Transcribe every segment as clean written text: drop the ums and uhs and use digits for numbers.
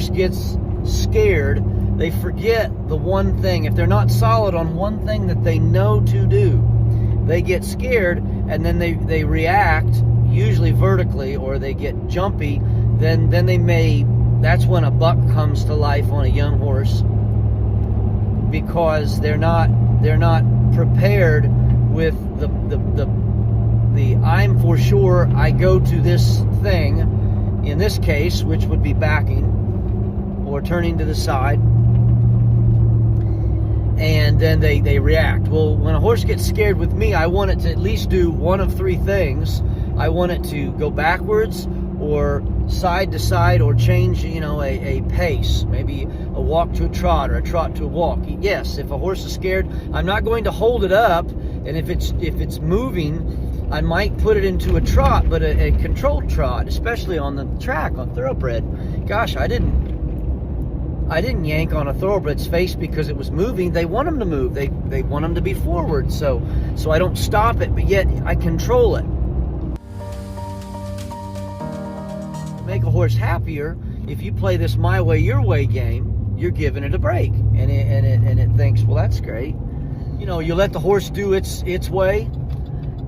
horse gets scared, they forget the one thing. If they're not solid on one thing that they know to do, they get scared, and then they react, usually vertically, or they get jumpy. Then they may, that's when a buck comes to life on a young horse, because they're not prepared with the I'm for sure I go to this thing, in this case, which would be backing or turning to the side, and then they react. Well, when a horse gets scared with me, I want it to at least do one of three things. I want it to go backwards, or side to side, or change, a pace, maybe a walk to a trot, or a trot to a walk. Yes, if a horse is scared, I'm not going to hold it up, and if it's moving, I might put it into a trot, but a controlled trot, especially on the track, on thoroughbred. Gosh, I didn't yank on a thoroughbred's face because it was moving. They want them to move. They want them to be forward. So I don't stop it, but yet I control it. Make a horse happier. If you play this my way, your way game, you're giving it a break, and it thinks, well, that's great. You let the horse do its way,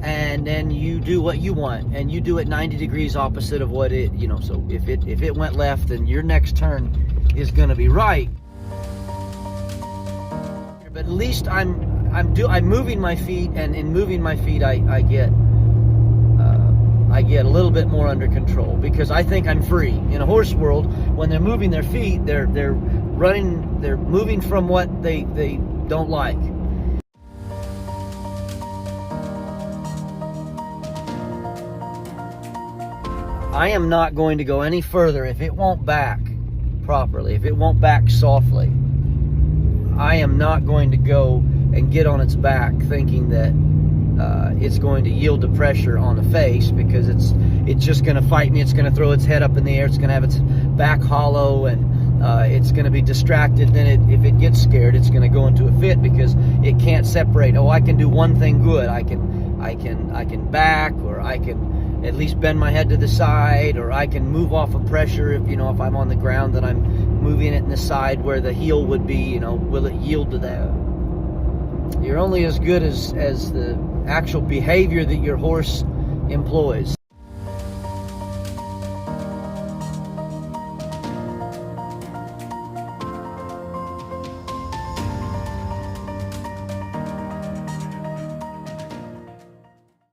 and then you do what you want, and you do it 90 degrees opposite of what it, so if it went left, then your next turn is going to be right. But at least I'm moving my feet, and in moving my feet, I get a little bit more under control, because I think I'm free. In a horse world, when they're moving their feet, they're moving from what they don't like. I am not going to go any further if it won't back properly, if it won't back softly. I am not going to go and get on its back thinking that it's going to yield to pressure on the face, because it's just going to fight me. It's going to throw its head up in the air. It's going to have its back hollow, and it's going to be distracted. Then if it gets scared, it's going to go into a fit, because it can't separate. Oh, I can do one thing good. I can back, or I can at least bend my head to the side, or I can move off of pressure. If if I'm on the ground, then I'm moving it in the side where the heel would be. Will it yield to that? You're only as good as the actual behavior that your horse employs.